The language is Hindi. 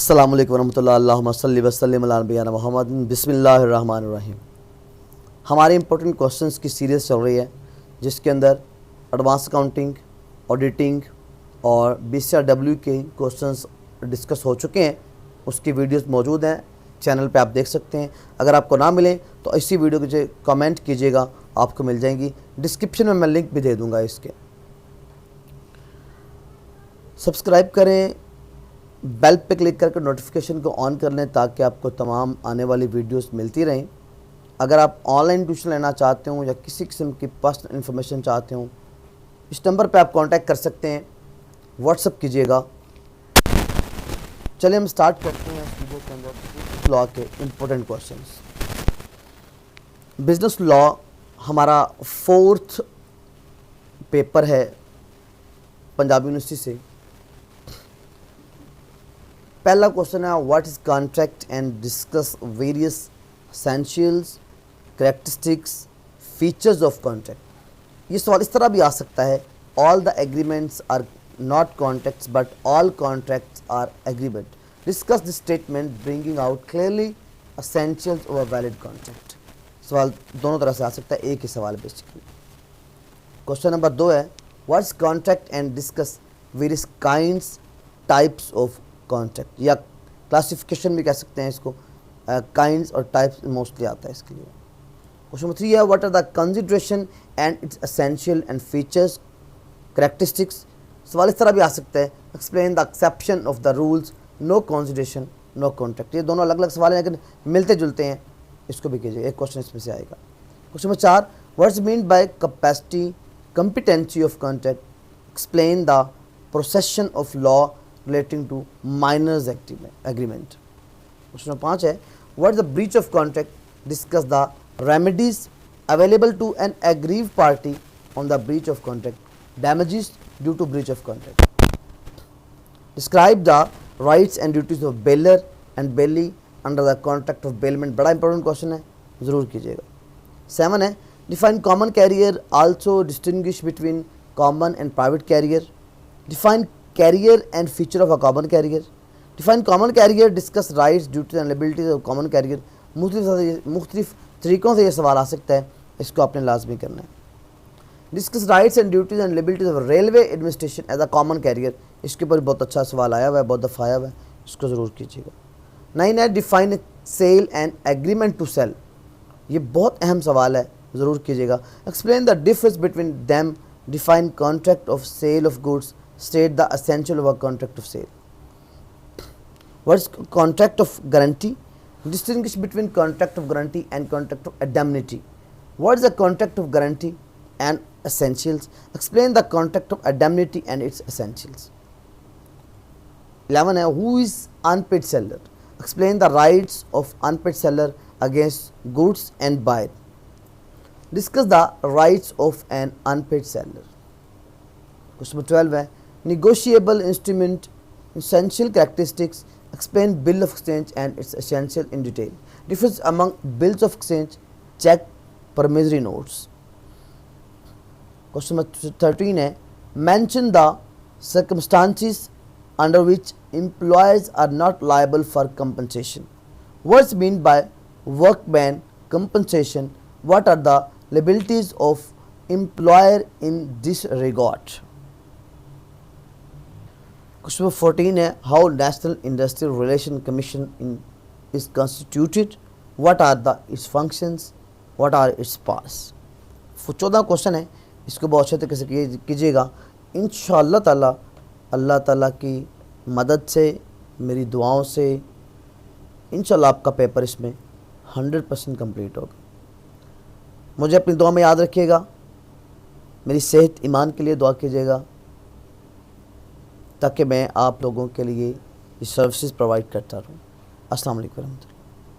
अस्सलामुअलैकुम वरहमतुल्लाहि अल्लाहुम्मा सल्लि व सल्लिम अला नबिय्यिना मुहम्मद बिस्मिल्लाहिर्रहमानिर्रहीम। हमारे इंपॉर्टेंट क्वेश्चंस की सीरीज़ चल रही है जिसके अंदर एडवांस अकाउंटिंग, ऑडिटिंग और BCRW के क्वेश्चंस डिस्कस हो चुके हैं। उसकी वीडियोस मौजूद हैं, चैनल पे आप देख सकते हैं। अगर आपको ना मिले तो इसी वीडियो के जो कमेंट कीजिएगा, आपको मिल जाएंगी। डिस्क्रिप्शन में मैं लिंक भी दे दूँगा इसके। सब्सक्राइब करें, बेल पे क्लिक करके नोटिफिकेशन को ऑन कर लें ताकि आपको तमाम आने वाली वीडियोस मिलती रहें। अगर आप ऑनलाइन ट्यूशन लेना चाहते हो या किसी किस्म की पर्सनल इन्फॉर्मेशन चाहते हो, इस नंबर पे आप कांटेक्ट कर सकते हैं, व्हाट्सअप कीजिएगा। चलिए हम स्टार्ट करते हैं इस वीडियो के अंदर लॉ के इम्पोर्टेंट क्वेश्चंस। बिजनेस लॉ हमारा 4th पेपर है पंजाब यूनिवर्सिटी से। पहला क्वेश्चन है, what is contract and discuss various essentials, characteristics, features of contract. ये सवाल इस तरह भी आ सकता है, all the agreements are not contracts but all contracts are agreement. Discuss this statement bringing out clearly essentials of a valid contract. सवाल दोनों तरह से आ सकता है, एक ही सवाल बेसिकली। क्वेश्चन नंबर 2 है, what is contract and discuss various kinds types of contract, या क्लासिफिकेशन भी कह सकते हैं इसको, काइंड्स और टाइप्स मोस्टली आता है इसके लिए। क्वेश्चन नंबर 3 है, what are the consideration and its essential and features, characteristics. सवाल इस तरह भी आ सकता है, explain the exception of the rules, no consideration no contract. ये दोनों अलग अलग सवाल हैं लेकिन मिलते जुलते हैं, इसको भी कीजिए, एक क्वेश्चन इसमें से आएगा। Question number 4, what's mean by capacity competency of contract, explain the procession of law relating to minors agreement. Question number 5 है, what is the breach of contract, discuss the remedies available to an aggrieved party on the breach of contract, damages due to breach of contract, describe the rights and duties of bailor and bailee under the contract of bailment। बड़ा इंपॉर्टेंट क्वेश्चन है, ज़रूर कीजिएगा। 7 है, define common carrier, also distinguish between common and private carrier, define carrier and feature of a common carrier, define common carrier, discuss rights, duties and liabilities of common carrier। मुख्तलिफ तरीक़ों से ये सवाल आ सकता है, इसको आपने लाजमी करना है। Discuss rights and duties and liabilities of railway administration as a common carrier, इसके ऊपर बहुत अच्छा सवाल आया हुआ है, बहुत दफ़ा आया हुआ है, इसको ज़रूर कीजिएगा। 9 है, define sale and agreement to sell. ये बहुत अहम सवाल है, ज़रूर कीजिएगा। Explain the difference between them, define contract of sale of goods, state the essential of a contract of sale. What is contract of guarantee, distinguish between contract of guarantee and contract of indemnity. What is the contract of guarantee and essentials, explain the contract of indemnity and its essentials. 11 है, who is unpaid seller, explain the rights of unpaid seller against goods and buyer, discuss the rights of an unpaid seller। Question number 12 है, negotiable instrument, essential characteristics, explain bill of exchange and its essential in detail, difference among bills of exchange, check, promissory notes। Question number 13 है, mention the circumstances under which employees are not liable for compensation। What's mean by workman compensation, what are the liabilities of employer in this regard। Question number 14 है, how National Industrial Relation Commission is constituted, what are its functions, what are its powers। 14 question है, इसको बहुत अच्छे तरीके से कीजिएगा। इंशाअल्लाह ताला अल्लाह ताला की मदद से, मेरी दुआओं से इंशाअल्लाह आपका पेपर इसमें 100% कंप्लीट होगा। मुझे अपनी दुआ में याद रखिएगा, मेरी सेहत ईमान के लिए दुआ कीजिएगा ताकि मैं आप लोगों के लिए ये सर्विसेज प्रोवाइड करता रहूँ। अस्सलाम वालेकुम।